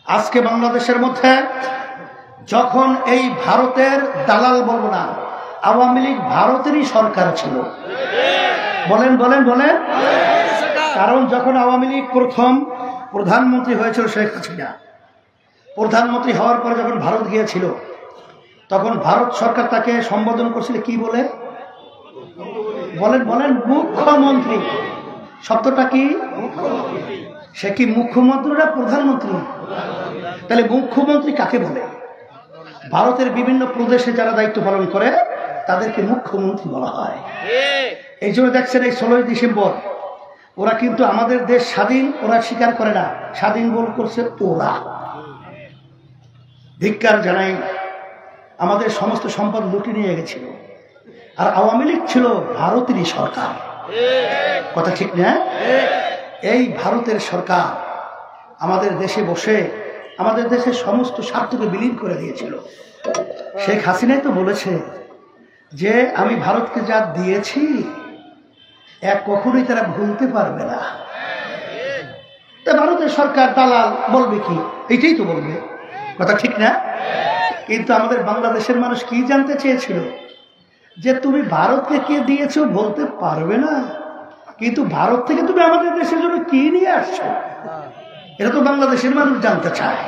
আজকে বাংলাদেশের মধ্যে যখন এই ভারতের দালাল বলবো না, আওয়ামী লীগ ভারতেরই সরকার ছিল। বলেন বলেন বলেন। কারণ যখন আওয়ামী লীগ প্রথম প্রধানমন্ত্রী হয়েছিল শেখ হাসিনা, প্রধানমন্ত্রী হওয়ার পরে যখন ভারত গিয়েছিল, তখন ভারত সরকার তাকে সম্বোধন করছিল কি বলে? বলেন বলেন। মুখ্যমন্ত্রী। শব্দটা কি? সে কি মুখ্যমন্ত্রী না প্রধানমন্ত্রী? তাহলে মুখ্যমন্ত্রী কাকে বলে? ভারতের বিভিন্ন প্রদেশে যারা দায়িত্ব পালন করে তাদেরকে মুখ্যমন্ত্রী বলা হয়। এই জন্য দেখছেন এই 16ই ডিসেম্বর ওরা কিন্তু আমাদের দেশ স্বাধীন ওরা স্বীকার করে না, স্বাধীন বল করছে ওরা। ধিক্কার জানাই, আমাদের সমস্ত সম্পদ লুটে নিয়ে গেছিল। আর আওয়ামী লীগ ছিল ভারতেরই সরকার। কথা ঠিক না? এই ভারতের সরকার আমাদের দেশে বসে আমাদের দেশের সমস্ত স্বার্থকে বিলীন করে দিয়েছিল। শেখ হাসিনাই তো বলেছে যে আমি ভারতকে যা দিয়েছি এক কখনোই তারা ভুলতে পারবে না। ভারতের সরকার দালাল বলবে কি? এইটাই তো বলবে। কথা ঠিক না? কিন্তু আমাদের বাংলাদেশের মানুষ কি জানতে চেয়েছিল? যে তুমি ভারতকে কে দিয়েছো বলতে পারবে না, কিন্তু ভারত থেকে তুমি আমাদের দেশের জন্য কি নিয়ে আসছো এটা তো বাংলাদেশের মানুষ জানতে চায়।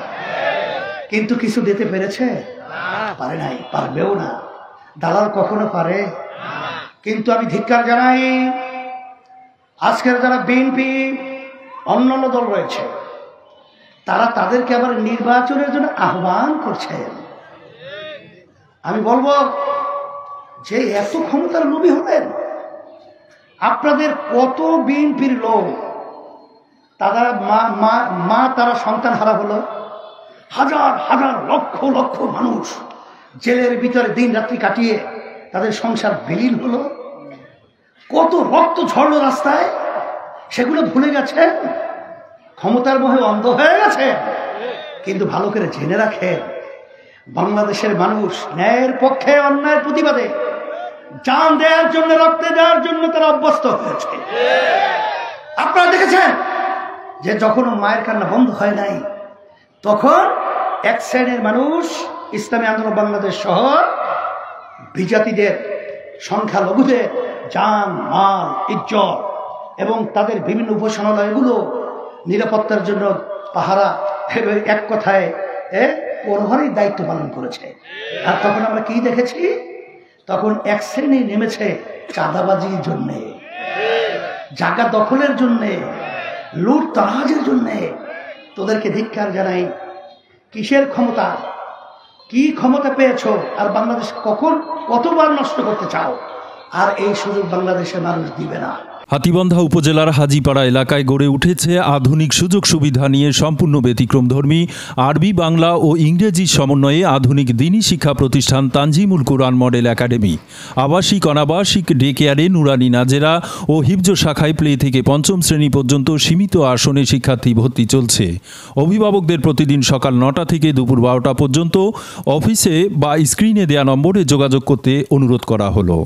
কিন্তু কিছু দিতে পেরেছে? পারে নাই, পারবেও না। দালাল কখনো পারে? কিন্তু আমি ধিক্কার জানাই, আজকের যারা বিএনপি অন্যান্য দল রয়েছে তারা তাদেরকে আবার নির্বাচনের জন্য আহ্বান করছেন। আমি বলবো যে এত ক্ষমতার লোভী হলেন আপনাদের কত বিএনপির লোক তারা মা তারা সন্তান হারা হলো, হাজার হাজার লক্ষ লক্ষ মানুষ জেলের ভিতরে দিন রাত্রি কাটিয়ে তাদের সংসার বিলীন হলো, কত রক্ত ঝরলো রাস্তায়, সেগুলো ভুলে গেছে, ক্ষমতার মোহে অন্ধ হয়ে গেছে। কিন্তু ভালো করে জেনে রাখেন বাংলাদেশের মানুষ ন্যায়ের পক্ষে অন্যায়ের প্রতিবাদে জান দেওয়ার জন্য রক্ত দেওয়ার জন্য তারা অভ্যস্ত হয়েছে। আপনারা দেখেছেন যে যখন মায়ের কান্না বন্ধ হয় নাই তখন এক শ্রেণীর মানুষ ইসলামী আন্দোলন বাংলাদেশ সহ বিজাতিদের সংখ্যালঘুদের জান মাল ইজ্জত এবং তাদের বিভিন্ন উপাসনালয়গুলো নিরাপত্তার জন্য পাহারা, এক কথায় প্রহরীর দায়িত্ব পালন করেছে। আর তখন আমরা কি দেখেছি? তখন এক শ্রেণী নেমেছে চাঁদাবাজির জন্যে, জায়গা দখলের জন্যে, লুট তারাজের জন্যে। তোদেরকে ধিক্কার জানাই। কিসের ক্ষমতা? কি ক্ষমতা পেয়েছো? আর বাংলাদেশ কতবার নষ্ট করতে চাও? আর এই সুযোগ বাংলাদেশের মানুষ দিবে না। হাতীবান্ধা উপজেলার হাজীপাড়া এলাকায় গড়ে উঠেছে আধুনিক সুযোগ সুবিধা নিয়ে সম্পূর্ণ ব্যতিক্রমধর্মী আরবি, বাংলা ও ইংরেজি সমন্বয়ে আধুনিক দ্বীনি শিক্ষা প্রতিষ্ঠান তানজিমুল কুরআন মডেল একাডেমি। আবাসিক অনাবাসিক ডে কেয়ারে নুরানি নাজেরা ও হিফজ শাখায় প্লে থেকে পঞ্চম শ্রেণী পর্যন্ত সীমিত আসনে শিক্ষার্থী ভর্তি চলছে। অভিভাবকদের প্রতিদিন সকাল 9টা থেকে দুপুর 12টা পর্যন্ত অফিসে বা স্ক্রিনে দেয়া নম্বরে যোগাযোগ করতে অনুরোধ করা হলো।